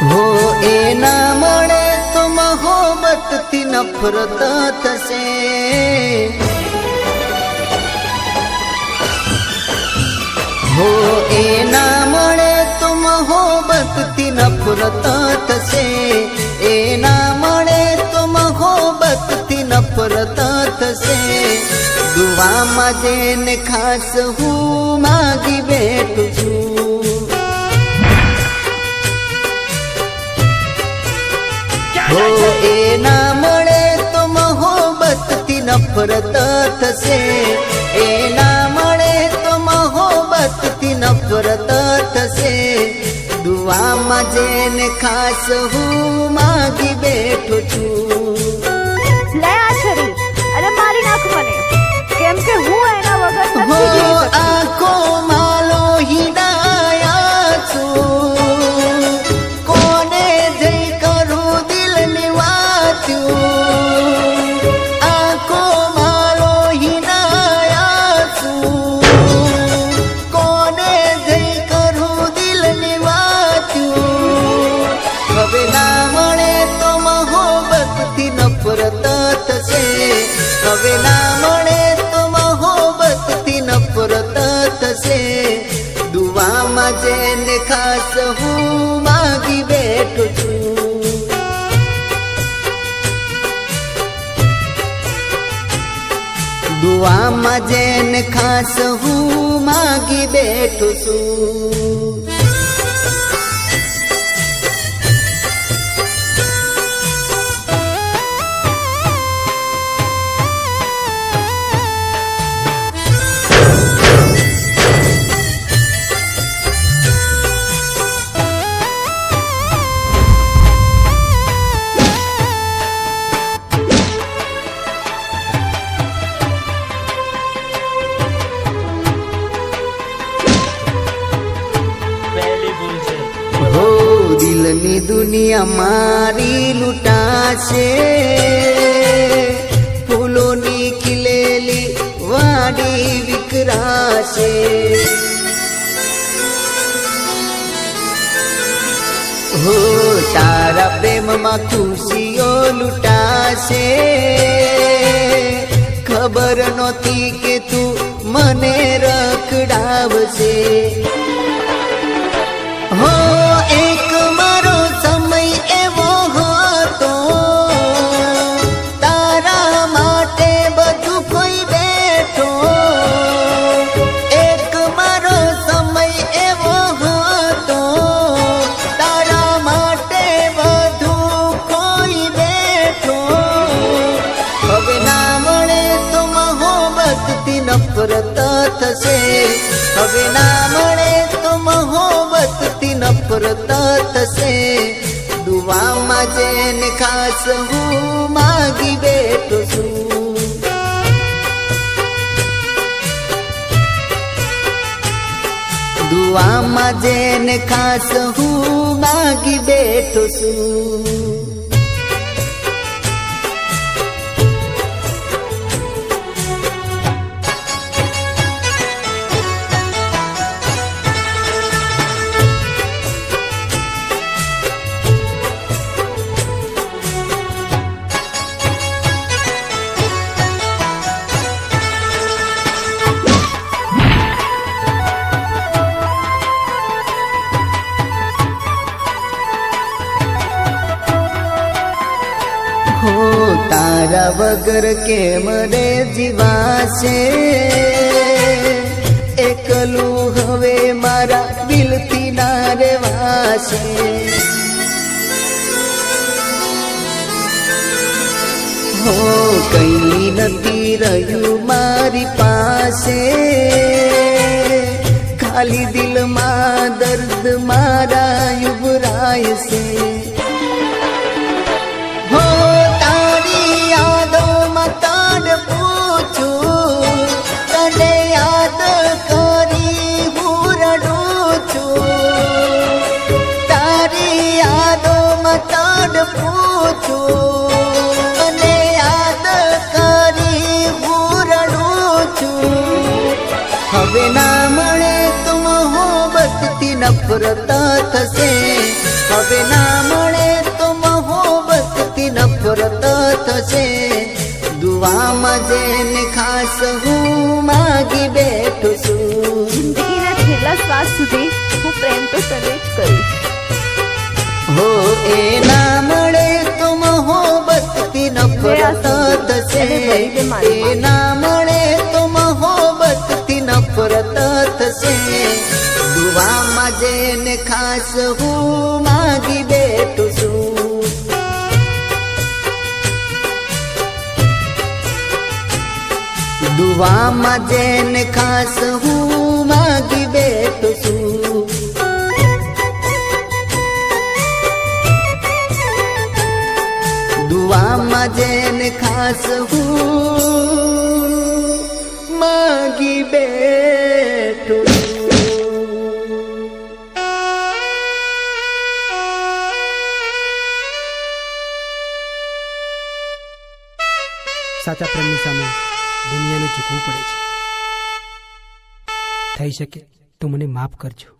हो ए ना मळे तो मोहब्बत थी नफरत थशे। हो ए ना मळे तो मोहब्बत थी नफरत थशे। ए ना मळे तो मोहब्बत थी नफरत थशे। दुआ में जेने खास हूँ मागी बैठू छू। हो ए ना मळे तो मोहब्बत थी नफरत थशे। ए ना मळे तो मोहब्बत थी नफरत थशे। दुआ में जेने खास हूँ मागी बैठो छू। ले आ छरी अरे मारी नाख मने केम के हूँ एना वगर हो નથી જીવી શકતી। आखो मालो हिडाया छू। कोने जई करू दिल ની વાત્યું। आखो मालो हिडाया छू। कोने जई करू दिल ની વાત્યું। હવે ના મળે તો મોહબ્બત થી નફરત થશે। હવે ના મળે તો મોહબ્બત થી નફરત થશે। દુઆ માં જેને ખાસ હું માગી બેઠો છું। दुआ में जेने खास हूँ मागी बैठो छू। हो दिलनी दुनिया मारी लुटाशे। फूलोनी खिलेली वाडी विकराशे। हो तारा प्रेम में खुशियो लुटाशे। खबर नोती के तू मने रखडावशे। हो एक मारो समय एवो હતો। तारा माटे बधु कोई बैठो। एक मारो समय एवो હતો। तारा माटे बधु कोई बैठो। હવે ના મળે તો મોહબ્બત થી નફરત થશે। હવે ના મળે તો મોહબ્बत थी नफरत थशे। दुआ में जेने खास हूँ मागी बैठो छू। दुआ में जेने खास हूँ मागी बैठो छू। हो तारा वगर के मरे जीवाशे। एकलू हवे मारा दिल थी ना रेवाशे। हो कई नती रह्यू मारी पासे। खाली दिल मा दर्द मारा युवराय से। हो तारी यादों में ताड़ पूछू। तने याद करी हूँ रडू छू। तारी यादों में ताड़ पूछू। तने याद करी हूँ रडू छू। हवे ना मळे तो मोहब्बत थी नफरत थशे। हवे ना હું માગી બેઠો છું. જિંદગીના છેલ્લા શ્વાસ સુધી હું પ્રેમ તો તને જ કરીશ. હો એ ના મળે તો મોહબ્બતથી નફરત થશે. એ ના મળે તો મોહબ્બતથી નફરત થશે. દુવામાં જેને ખાસ હું માગી બેઠો છું. દુવામાં જેને ખાસ હું માગી બેઠો છું. દુવામાં જેને ખાસ હું માગી બેઠો છું. સાચા પ્રેમની સામે દુનિયાને ઝૂકવું પડે છે. થઈ શકે તો મને માફ કરજો.